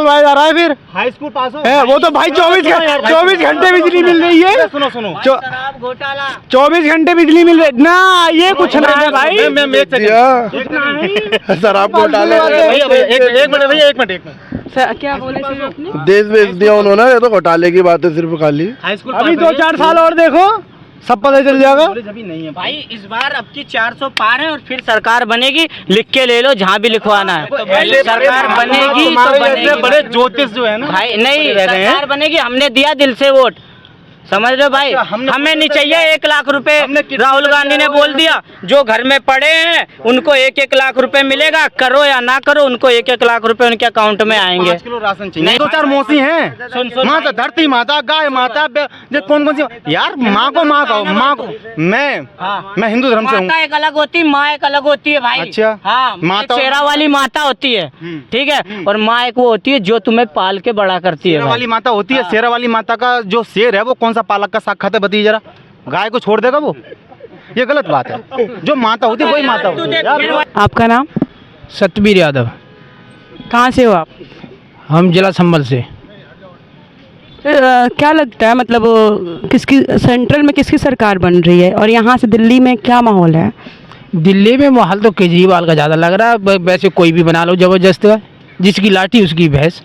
डलवाया जा रहा है फिर हाई स्कूल पास हो है वो तो भाई 24 घंटे बिजली मिल रही है। सुनो 24 घंटे बिजली मिल रही ना, ये कुछ ना है भाई। शराब घोटाले एक मिनट क्या बोले सर आपने? देश बेच दिया उन्होंने, ये तो घोटाले की बात है सिर्फ खाली। हाई स्कूल अभी 2-4 साल और देखो, सब पता चल जाएगा। अभी नहीं है भाई इस बार अब की 400 पार है और फिर सरकार बनेगी, लिख के ले लो जहाँ भी लिखवाना है। सरकार बनेगी तो बनेगी। बड़े ज्योतिष जो है ना भाई नहीं, सरकार बनेगी, हमने दिया दिल से वोट, समझ रहे हो भाई। हमें नहीं चाहिए 1 लाख रुपए। राहुल गांधी ने बोल दिया जो घर में पड़े हैं उनको 1-1 लाख रुपए मिलेगा, करो या ना करो उनको 1-1 लाख रुपए उनके अकाउंट में आएंगे। 5 किलो राशन चाहिए। 2-4 मौसी हैं, माता धरती माता, गाय माता, कौन सी यार, माँ को मैं हिंदू धर्म से हूँ। माता एक अलग होती है, माँ एक अलग होती है भाई। अच्छा हाँ, माता शेरा वाली माता होती है, ठीक है, और माँ एक वो होती है जो तुम्हें पाल के बड़ा करती है। शेरा वाली माता होती है, शेरा वाली माता का जो शेर है वो कौन सा पालक का साग खाता है बताइए जरा, गाय को छोड़ देगा वो? ये गलत बात है। जो माता होती है वही माता होती है। आपका नाम? सतबीर यादव। कहाँ से हो आप? हम जिला संभल से। क्या लगता है मतलब किसकी सेंट्रल में किसकी सरकार बन रही है और यहाँ से दिल्ली में क्या माहौल है? दिल्ली में माहौल तो केजरीवाल का ज़्यादा लग रहा है, वैसे कोई भी बना लो जबरदस्त है, जिसकी लाठी उसकी भैंस,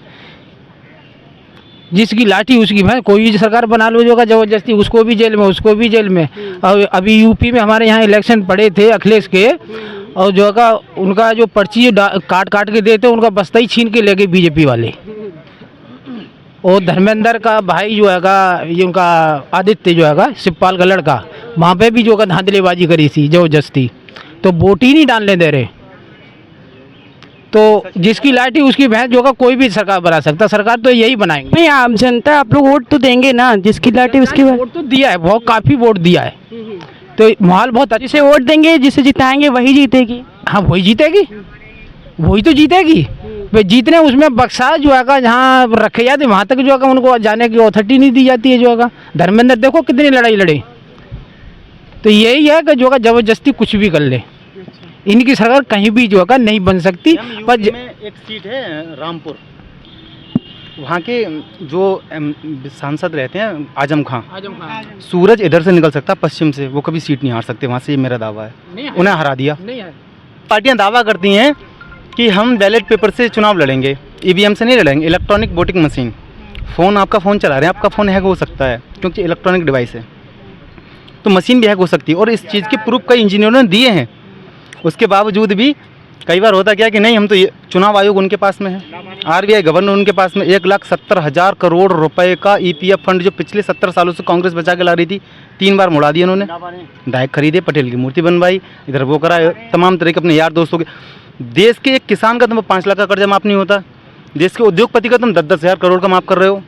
जिसकी लाठी उसकी भैंस, कोई भी सरकार बना लो जो का जबरदस्ती, उसको भी जेल में उसको भी जेल में। और अभी यूपी में हमारे यहाँ इलेक्शन पड़े थे अखिलेश के, और जो का उनका जो पर्ची काट के देते उनका बस्ता ही छीन के ले गए बीजेपी वाले। और धर्मेंद्र का भाई जो है ये उनका आदित्य जो है शिवपाल का लड़का, वहाँ पे भी जो का धांधलेबाजी करी थी जबरदस्ती, तो वोट ही नहीं डालने दे रहे। तो जिसकी लाठी उसकी भैंस जो का कोई भी सरकार बना सकता, सरकार तो यही बनाएंगे। नहीं, आम जनता आप लोग वोट तो देंगे ना, जिसकी लाठी उसकी वोट तो दिया है, बहुत काफ़ी वोट दिया है, तो माहौल बहुत अच्छा। जिसे वोट देंगे जिसे जिताएंगे वही जीतेगी। हाँ वही जीतेगी, वही तो जीतेगी। वे जीतने उसमें बक्सा जो है जहाँ रखे जाते वहाँ तक जो है उनको जाने की अथॉरिटी नहीं दी जाती है। जो है धर्मेंद्र देखो कितनी लड़ाई लड़े, तो यही है कि जो है जबरदस्ती कुछ भी कर ले, इनकी सरकार कहीं भी जो है नहीं बन सकती। पर एक सीट है रामपुर, वहाँ के जो सांसद रहते हैं आजम खां, सूरज इधर से निकल सकता पश्चिम से, वो कभी सीट नहीं हार सकते वहाँ से, ये मेरा दावा है। उन्हें हरा दिया। पार्टियां दावा करती हैं कि हम बैलेट पेपर से चुनाव लड़ेंगे, ईवीएम से नहीं लड़ेंगे, इलेक्ट्रॉनिक वोटिंग मशीन। फ़ोन, आपका फ़ोन चला रहे हैं, आपका फ़ोन हैक हो सकता है क्योंकि इलेक्ट्रॉनिक डिवाइस है, तो मशीन भी हैक हो सकती है। और इस चीज़ के प्रूफ कई इंजीनियरों ने दिए हैं, उसके बावजूद भी कई बार होता क्या कि नहीं, हम तो ये चुनाव आयोग उनके पास में है, आरबीआई गवर्नर उनके पास में। 1,70,000 करोड़ रुपए का ईपीएफ फंड जो पिछले 70 सालों से कांग्रेस बचा के ला रही थी, 3 बार मुड़ा दिया उन्होंने। डायक खरीदे, पटेल की मूर्ति बनवाई, इधर वो करा, तमाम तरह के अपने यार दोस्तों के। देश के एक किसान का तुम 5 लाख का कर्जा माफ़ नहीं होता, देश के उद्योगपति का तुम 10-10 हज़ार करोड़ का माफ़ कर रहे हो।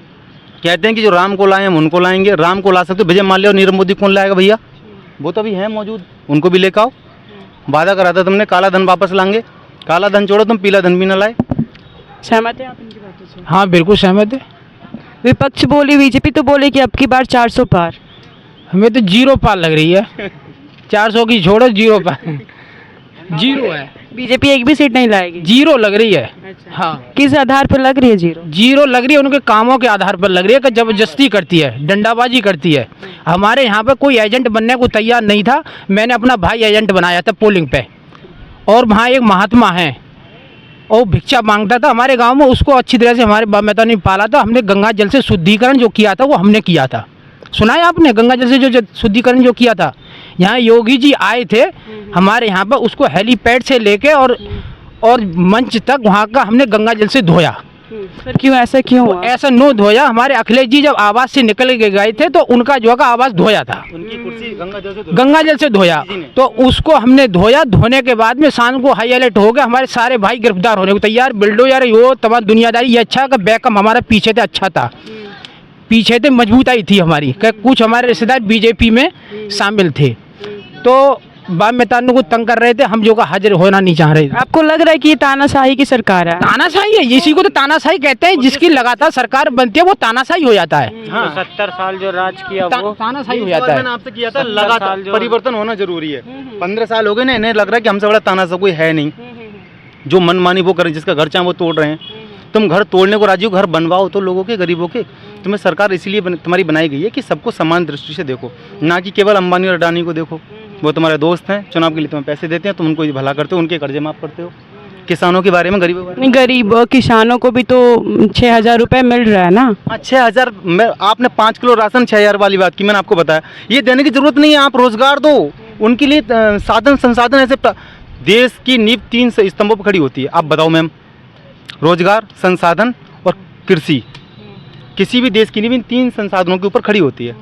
कहते हैं कि जो राम को लाए हम उनको लाएंगे, राम को ला सकते हो, विजय माल्या और नीरव मोदी कौन लाएगा भैया? वो तो अभी हैं मौजूद, उनको भी लेकर आओ। वादा करा था तुमने काला धन वापस लाएंगे, काला धन छोड़ो तुम पीला धन भी न लाए। सहमत है आप इनकी बातों से? हाँ बिल्कुल सहमत है। विपक्ष बोली, बीजेपी तो बोले कि अब की बार 400 पार। हमें तो 0 पार लग रही है, 400 की छोड़ो 0 पार, 0 है। बीजेपी एक भी सीट नहीं लाएगी? 0 लग रही है। अच्छा। हाँ, किस आधार पर लग रही है 0 लग रही है? उनके कामों के आधार पर लग रही है कि जबरदस्ती करती है, डंडाबाजी करती है। हमारे यहाँ पर कोई एजेंट बनने को तैयार नहीं था, मैंने अपना भाई एजेंट बनाया था पोलिंग पे, और वहाँ एक महात्मा है और भिक्षा मांगता था हमारे गांव में, उसको अच्छी तरह से हमारे बाप नेता ने पाला था। हमने गंगा जल से शुद्धिकरण जो किया था वो हमने किया था, सुना है आपने? गंगा जल से जो शुद्धिकरण जो किया था, यहाँ योगी जी आए थे हमारे यहाँ पर, उसको हेलीपैड से लेके और मंच तक वहाँ का हमने गंगा जल से धोया। सर क्यों, ऐसा क्यों हुआ? ऐसा नो धोया, हमारे अखिलेश जी जब आवास से निकल के गए थे तो उनका जो का आवास धोया था, उनकी कुर्सी गंगा जल से धोया, तो उसको हमने धोया। धोने के बाद में शाम को हाई अलर्ट हो गया, हमारे सारे भाई गिरफ्तार होने को तैयार। बिल्डोजर यो तमाम दुनियादारी, ये अच्छा का बैकअप हमारा पीछे थे, अच्छा था, पीछे थे, मजबूताई थी हमारी। कुछ हमारे रिश्तेदार बीजेपी में शामिल थे, तो बाप मेहतानों को तंग कर रहे थे, हम जो का हाजिर होना नहीं चाह रहे थे। आपको लग रहा है कि ये तानाशाही की सरकार है? तानाशाही है, इसी को तो तानाशाही कहते हैं, जिसकी लगातार सरकार बनती है वो तानाशाही हो जाता है। हाँ, 70 साल जो राज किया वो तानाशाही हो जाता है। मैंने आपसे किया था, लगातार परिवर्तन होना जरूरी है। 15 साल हो गए ना, इन्हें लग रहा है कि हमसे बड़ा तानाशाह कोई है नहीं, जो मनमानी वो करें, जिसका घर चाहे वो तोड़ रहे हैं। तुम घर तोड़ने को राजी हो, घर बनवाओ तो लोगों के, गरीबों के। तुम्हें सरकार इसीलिए तुम्हारी बनाई गई है कि सबको समान दृष्टि से देखो, ना कि केवल अंबानी और अडानी को देखो। वो तुम्हारे दोस्त हैं, चुनाव के लिए तुम्हें पैसे देते हैं, तुम उनको भला करते हो, उनके कर्जे माफ़ करते हो। किसानों के बारे में, गरीबों के बारे में, गरीब किसानों को भी तो 6,000 रुपये मिल रहा है ना। हाँ 6,000, आपने 5 किलो राशन 6,000 वाली बात की, मैंने आपको बताया। ये देने की जरूरत नहीं है, आप रोजगार दो उनके लिए। साधन संसाधन ऐसे देश की नींव 3 स्तंभों पर खड़ी होती है। आप बताओ मैम, रोजगार, संसाधन और कृषि। किसी भी देश की नींव इन 3 संसाधनों के ऊपर खड़ी होती है,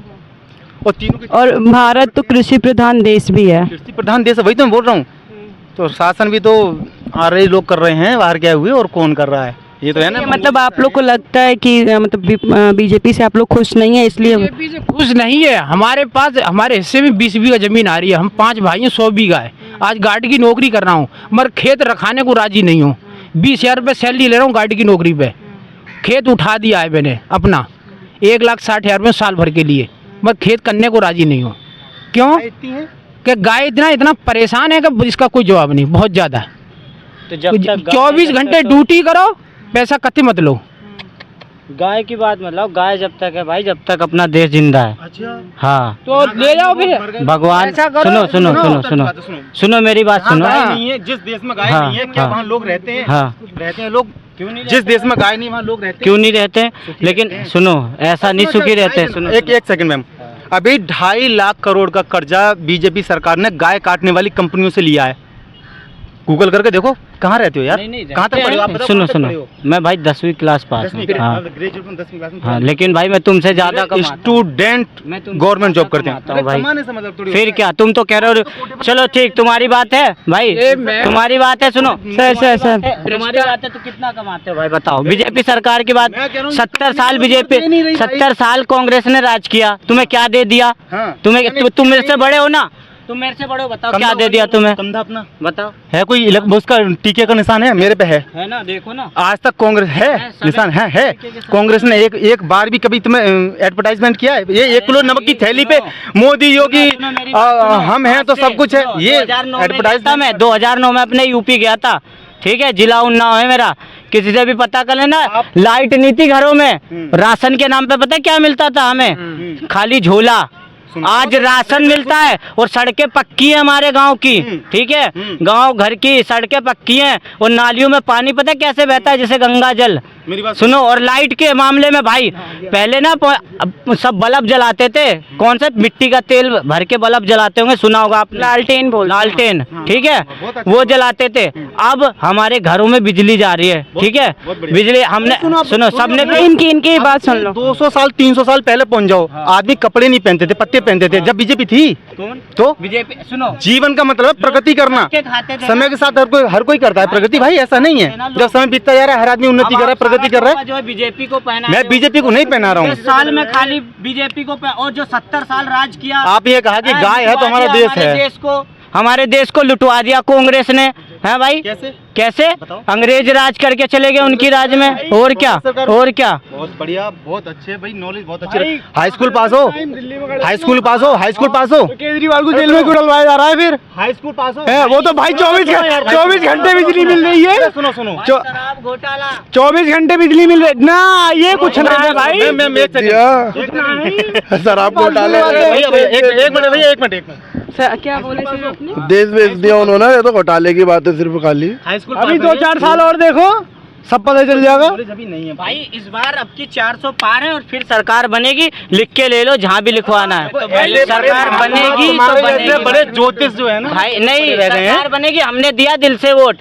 और तीनों की, और भारत तो कृषि प्रधान देश भी है। कृषि प्रधान देश है, वही तो मैं बोल रहा हूँ। तो शासन भी तो आ रहे लोग कर रहे हैं, बाहर क्या हुए और कौन कर रहा है, ये तो है ना। मतलब आप लोग को लगता है कि मतलब बीजेपी से आप लोग खुश नहीं है, इसलिए बीजेपी से खुश नहीं है। हमारे पास, हमारे हिस्से में 20 बीघा जमीन आ रही है, हम 5 भाई हैं, 100 बीघा है। आज गार्ड की नौकरी कर रहा हूँ, मगर खेत रखाने को राजी नहीं हूँ। 20,000 रुपये सैलरी ले रहा हूँ गार्ड की नौकरी पे, खेत उठा दिया है मैंने अपना 1,60,000 रुपये साल भर के लिए, मगर खेत करने को राजी नहीं हूँ। क्यों कि गाय इतना परेशान है कि इसका कोई जवाब नहीं, बहुत ज़्यादा। तो जब तक 24 घंटे ड्यूटी करो, पैसा कत्ते मत लो। गाय की बात मतलब, गाय जब तक है भाई, जब तक अपना देश जिंदा है। अच्छा, हाँ तो ले जाओ फिर। भगवान, ऐसा करो, सुनो सुनो सुनो सुनो सुनो मेरी बात सुनो। गाय नहीं है जिस देश में, गाय हाँ, नहीं है, क्या हाँ, वहाँ लोग रहते हैं? हाँ, रहते हैं लोग। क्यों नहीं? जिस देश में गाय नहीं वहाँ लोग रहते हैं। क्यों नहीं रहते हैं? लेकिन सुनो, ऐसा नहीं सुखी रहते हैं। सुनो एक सेकंड मैम, अभी 2.5 लाख करोड़ का कर्जा बीजेपी सरकार ने गाय काटने वाली कंपनियों से लिया है। गूगल करके देखो, कहाँ रहते हो यार, कहाँ तक पढ़े हो आप? बताओ, सुनो कहाँ तक सुनो, पढ़े हो? मैं भाई 10वीं क्लास पास हूँ। हाँ ग्रेजुएट 10वीं क्लास में। हाँ, लेकिन भाई मैं तुमसे ज्यादा कमाता हूँ। स्टूडेंट मैं तुमसे गवर्नमेंट जॉब ज्यादा करते हैं। कमाता हूँ भाई। कमाने से मतलब थोड़ी फिर होता है। क्या, तुम तो कह रहे हो, चलो ठीक, तुम्हारी बात है भाई, तुम्हारी बात है। सुनो सर तुम्हारी बात है, तो कितना कमाते हो भाई बताओ? बीजेपी सरकार की बात, मैं कह रहा हूँ 70 साल बीजेपी, नहीं रही भाई। 70 साल कांग्रेस ने राज किया, तुम्हें क्या दे दिया? हाँ। तुम मेरे से बड़े हो ना, तुम मेरे से बड़े हो, बताओ क्या दे दिया तुम्हें? कंधा अपना बताओ, है कोई उसका टीके का निशान है? मेरे पे है ना, देखो ना। आज तक कांग्रेस है निशान है। कांग्रेस ने एक बार भी कभी तुम्हें एडवर्टाइजमेंट किया है? ये 1 किलो नमक की थैली पे मोदी योगी हम हैं तो सब कुछ है, ये एडवर्टाइजमेंट। मैं 2009 में अपने यूपी गया था, ठीक है, जिला उन्नाव है मेरा, किसी से भी पता कर लेना। लाइट नहीं थी घरों में, राशन के नाम पे पता है क्या मिलता था हमें? खाली झोला। आज राशन मिलता है और सड़कें पक्की है हमारे गांव की, ठीक है, गांव घर की सड़कें पक्की हैं, और नालियों में पानी पता है कैसे बहता है, जैसे गंगा जल। मेरी बात सुनो, और लाइट के मामले में भाई, पहले ना सब बल्ब जलाते थे, कौन से मिट्टी का तेल भर के बल्ब जलाते होंगे, सुना होगा आप, लालटेन ठीक है, वो जलाते थे। अब हमारे घरों में बिजली जा रही है, ठीक है, बिजली हमने, सुनो सबने, इनकी बात सुन लो। 200 साल 300 साल पहले पहुंच जाओ, आदमी कपड़े नहीं पहनते थे, पत्ते पहनते थे, जब बीजेपी थी। तो बीजेपी, सुनो, जीवन का मतलब प्रगति करना, समय के साथ हर कोई करता है प्रगति भाई, ऐसा नहीं है। जब समय बीतता जा रहा है, हर आदमी उन्नति कर रहा है, प्रगति कर रहा है। जो है बीजेपी को पहना, मैं बीजेपी को नहीं पहना रहा हूँ। 10 साल में खाली बीजेपी को और जो 70 साल राज किया, आप ये कहा कि गाय है तो हमारा देश है। हमारे देश को लुटवा दिया कांग्रेस ने, है भाई। कैसे अंग्रेज राज करके चले गए उनकी राज में, और क्या। बहुत बढ़िया, बहुत अच्छे भाई, नॉलेज बहुत अच्छे। हाई स्कूल पास हो, हाई स्कूल पास हो। केजरीवाल को जेल में क्यों डलवाया जा रहा है फिर? हाई स्कूल पास हो है वो तो भाई 24 घंटे बिजली मिल रही है। सुनो शराब घोटाला, 24 घंटे बिजली मिल रही ना, ये कुछ नहीं है भाई। शराब घोटाले एक मिनट क्या बोले थे आपने? देश बेच दिया उन्होंने, ये तो घोटाले की बात है सिर्फ खाली। अभी 2-4 साल और देखो, सब पता चल जाएगा। अभी नहीं है भाई इस बार अब की 400 पार है, और फिर सरकार बनेगी, लिख के ले लो जहाँ भी लिखवाना है। सरकार बनेगी तो बनेगी। बड़े ज्योतिष जो है ना भाई, नहीं सरकार बनेगी, हमने दिया दिल से वोट,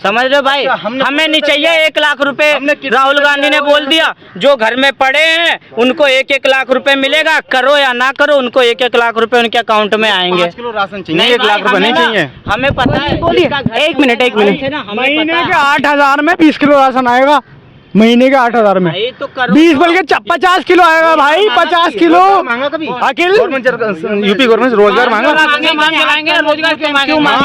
समझ रहे हो भाई। हमें नहीं चाहिए 1 लाख रुपए। राहुल गांधी ने बोल दिया, जो घर में पड़े हैं उनको 1-1 लाख रुपए मिलेगा, करो या ना करो, उनको 1-1 लाख रुपए उनके अकाउंट में आएंगे। 5 किलो राशन चाहिए, 1 लाख रुपए नहीं चाहिए। हमें पता है। बोलिए, एक मिनट महीने के 8,000 में 20 किलो राशन आएगा, महीने के 8,000 में 20 बल्कि 50 किलो आएगा भाई, 50 किलो मांगा कभी अखिल यूपी गवर्नमेंट रोजगार मांगा।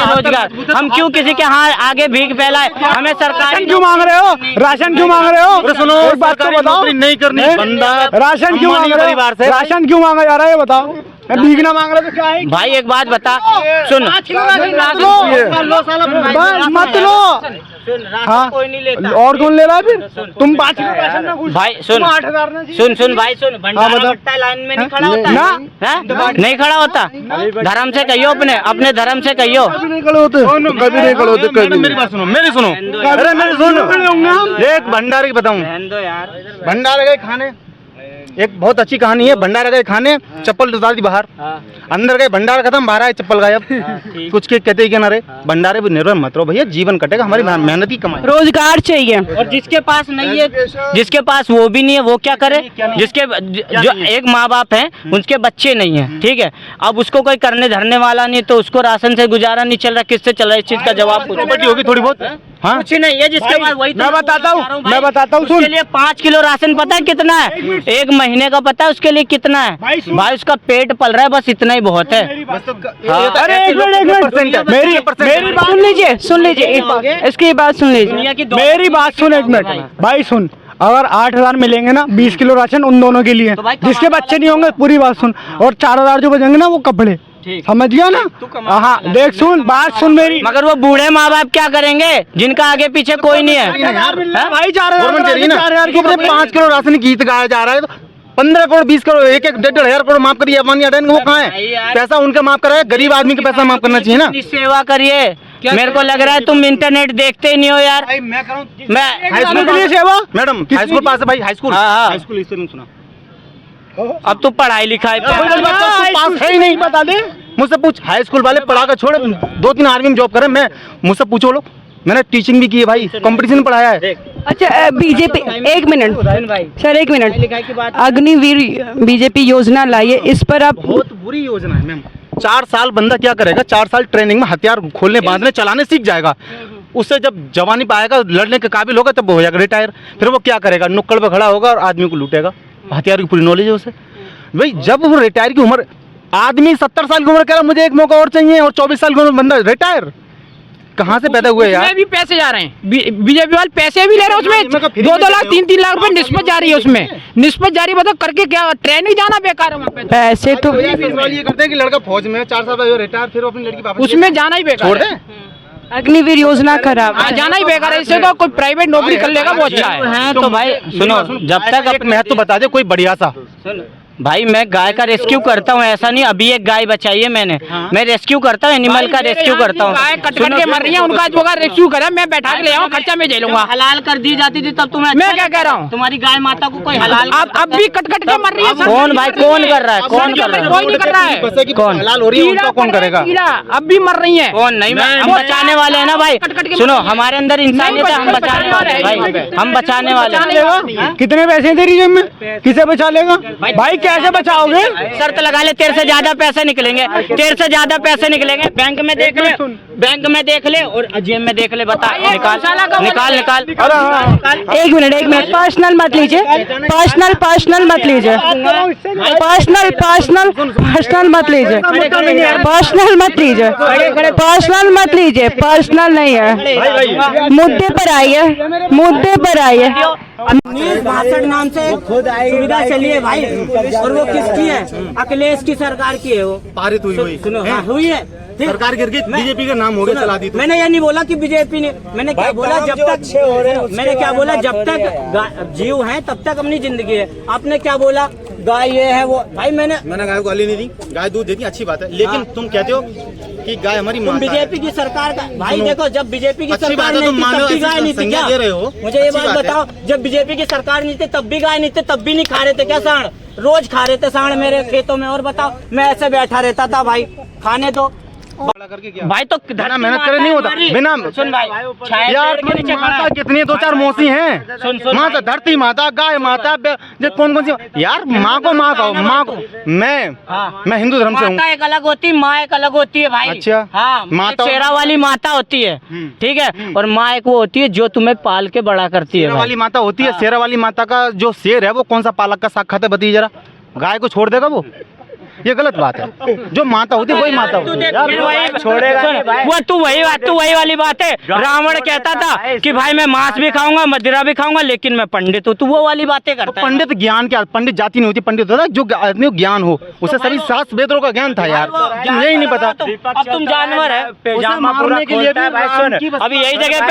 रोजगार हम क्यों किसी के आगे भीख फैलाए? हमें सरकार क्यों मांग रहे हो? राशन क्यों मांग रहे हो? सुनो, एक बात तो बताओ, नहीं करनी बंदा राशन क्यों मांग रहे हो? राशन क्यों मांगा जा रहा है ये बताओ। भीगना मांग रहे तो क्या है? भाई एक बात बता, सुन मत लो। हाँ, कोई नहीं लेता। और कौन ले रहा है फिर? तुम 5 किलो राशन ना कुछ, भाई सुन, 8,000 ना चाहिए। सुन भाई सुन, भंडारा बताओ। बट्टा लाइन में नहीं खड़ा होता ना। है? नहीं खड़ा होता। धर्म से कहियो, अपने धर्म से कहियो। कभी नहीं खड़े होते, कभी नहीं खड़े होते। कभी मेरी बात सुनो, मेरी सुनो, अरे मेरी सुनो। एक भंडारे की बताऊं, भंडारे गए खाने, एक बहुत अच्छी कहानी है। भंडारा गए खाने, चप्पल उतार दी बाहर, अंदर गए, भंडारा खत्म, बाहर आए चप्पल गायब। कुछ के कहते ही क्या ना रे, भंडारे पर निर्भर मत रहो भैया, जीवन कटेगा, हमारी मेहनत की कमाई। रोजगार चाहिए। और जिसके पास नहीं है, जिसके पास वो भी नहीं है, वो क्या करे? जिसके जो एक माँ बाप है, उनके बच्चे नहीं है, ठीक है, अब उसको कोई करने धरने वाला नहीं, तो उसको राशन से गुजारा नहीं चल रहा, किससे चल रहा है? इस चीज का जवाब प्रॉपर्टी होगी थोड़ी बहुत। हाँ, कुछ नहीं है जिसके पास, वही मैं बताता हूँ, सुन। उसके लिए 5 किलो राशन पता है कितना है? एक महीने का पता है उसके लिए कितना है? भाई उसका पेट पल रहा है, बस इतना ही बहुत है। अरे एक मिनट, मेरी बात सुन लीजिए, इसकी बात सुन लीजिए। मेरी बात सुन एक मिनट भाई, सुन। अगर 8,000 मिलेंगे ना, 20 किलो राशन उन दोनों के लिए, जिसके बच्चे नहीं होंगे, पूरी बात सुन। और 4,000 जो बचेंगे ना, वो कपड़े, समझ गया ना? हाँ, देख सुन, बात सुन मेरी। मगर वो बूढ़े माँ बाप क्या करेंगे जिनका आगे पीछे कोई नहीं है? भाई 4,000 5 किलो राशन गीत गाया जा रहा है, तो 15 करोड़ 20 करोड़, एक 1,500 करोड़ माफ करिए, अफवानी अडेन वो कहाँ है? पैसा उनका माफ कराया, गरीब आदमी का पैसा माफ करना चाहिए ना। सेवा करिए। मेरे को लग रहा है तुम इंटरनेट देखते ही नहीं हो यार। मैं करूँ हाई स्कूल के लिए सेवा, मैडम, हाई स्कूल पास है भाई, हाई स्कूल, हाँ। हाई स्कूल इससे नहीं सुना। अब तो पढ़ाई लिखाई पे पास है ही नहीं, बता दे मुझसे पूछ। हाई स्कूल वाले पढ़ा कर छोड़े, 2-3 आर्मी में जॉब करे, मैं मुझसे पूछो लोग, मैंने टीचिंग भी की है भाई, कंपटीशन में पढ़ाया है। अच्छा, बीजेपी, एक मिनट सर, एक मिनट, अग्निवीर बीजेपी योजना लाइए, इस पर आप। बहुत बुरी योजना है मैम। 4 साल बंदा क्या करेगा? 4 साल ट्रेनिंग में हथियार खोलने, बांधने, चलाने सीख जाएगा। उससे जब जवानी पाएगा, लड़ने के काबिल होगा, तब हो जाएगा रिटायर। फिर वो क्या करेगा? नुक्कड़ पे खड़ा होगा और आदमी को लूटेगा। हथियार की पूरी नॉलेज है उसे। भाई जब वो रिटायर की उम्र, आदमी 70 साल की उम्र कह रहा मुझे एक मौका और चाहिए, और 24 साल की उम्र बंदा रिटायर, कहाँ से पैदा हुए यार? उसमें भी पैसे जा रहे हैं, बीजेपी वाले पैसे भी ले रहे हैं उसमें, 2-2 लाख 3-3 लाख रुपए निस्बत जा रही है उसमें, निस्बत जारी। बताओ करके क्या? ट्रेनिंग जाना बेकार है वहाँ पे। पैसे तो ये करते हैं कि लड़का फौज में 4 साल बाद रिटायर, फिर अपनी लड़की वापस उसमें जाना ही बेकार छोड़ है। दे। अग्निवीर योजना खराब। हाँ, जाना ही बेकार है। इससे तो कोई प्राइवेट नौकरी कर लेगा वो अच्छा है। तो भाई सुनो, जब तक एक महत्व बता दे कोई बढ़िया सा। भाई मैं गाय का रेस्क्यू करता हूँ, ऐसा नहीं अभी एक गाय बचाई है मैंने, मैं रेस्क्यू करता हूँ, एनिमल का रेस्क्यू करता हूँ। गाय कट कट के मर रही है, उनका जो रेस्क्यू करा, मैं बैठा के ले आऊँ, खर्चा मैं झेलूंगा। हलाल कर दी जाती थी तब तुम्हें, मैं क्या कह रहा हूँ? तुम्हारी गाय माता को कोई हलाल, अब भी कट कट के मर रही है। कौन भाई, कौन कर रहा है? कौन कर रहा है? कोई नहीं कर रहा है। कौन हलाल हो रही है, उनका कौन करेगा? अब भी मर रही है। कौन नहीं? हम बचाने वाले हैं ना भाई। सुनो, हमारे अंदर इंसानियत है, हम बचाने वाले हैं भाई, हम बचाने वाले हैं। कितने पैसे तेरी जेब में? किसे बचा लेगा भाई? कैसे बचाओगे? शर्त लगा ले, तेरे से ज्यादा पैसे निकलेंगे, तेरे से ज्यादा पैसे निकलेंगे। बैंक में देख ले, बैंक में देख ले और जेब में देख ले, बता। निकाल निकाल निकाल। एक मिनट, पर्सनल मत लीजिए, पर्सनल मत लीजिए, पर्सनल मत लीजिए, पर्सनल मत लीजिए, पर्सनल नहीं है। मुद्दे पर आइए। भाषण नाम से सुविधा चली है भाई, और वो किसकी है? अखिलेश की सरकार की है वो, पारित हुई। सुनो, हाँ हुई है, सरकार गिर गई, बीजेपी का नाम हो गया, चला दी। मैंने ये नहीं बोला कि बीजेपी ने, मैंने क्या बोला, जब तक मैंने क्या बोला, जब तक जीव है तब तक अपनी जिंदगी है। आपने क्या बोला? गाय ये है वो। भाई मैंने गाय को गाली नहीं दी, गाय दूध देती, अच्छी बात है, लेकिन तुम कहते हो कि गाय हमारी माता है। बीजेपी की सरकार का भाई देखो, जब बीजेपी की सरकार नहीं थी तब भी गाय नहीं थी क्या? दे रहे हो, मुझे ये बात बताओ, जब बीजेपी की सरकार नहीं थी तब भी गाय नहीं थी, तब भी नहीं खा रहे थे क्या सांड? रोज खा रहे थे सांड मेरे खेतों में। और बताओ, मैं ऐसे बैठा रहता था भाई, खाने तो भाई तो बिना मेहनत करे नहीं होता। बिना सुन भाई, यार माता कितनी 2-4 मौसी हैं। सुन माता, धरती माता, गाय माता, कौन कौन सी यार? माँ को माँ को मैं हिंदू धर्म से हूँ। माता एक अलग होती है, माँ एक अलग होती है भाई। अच्छा, हाँ, माता शेरा वाली माता होती है, ठीक है, और माँ एक वो होती है जो तुम्हें पाल के बड़ा करती है। शेरा वाली माता होती है। शेरा वाली माता का जो शेर है वो कौन सा पालक का साग खाता है? बताइए जरा। गाय को छोड़ देगा वो? ये गलत बात है। जो माता होती है वही माता होती है। तू वही वाली बात है। रावण कहता था कि भाई मैं मांस भी खाऊंगा, मदिरा भी खाऊंगा, लेकिन मैं पंडित हूँ। तू वो वाली बातें करता है। पंडित ज्ञान क्या, पंडित जाति नहीं होती, पंडित होता है जो आदमी को ज्ञान हो। उसे सभी शास्त्र वेदों का ज्ञान था यार, मुझे ही नहीं पता। अब तुम जानवर है, उसे मारने के लिए भी अभी यही जगह पे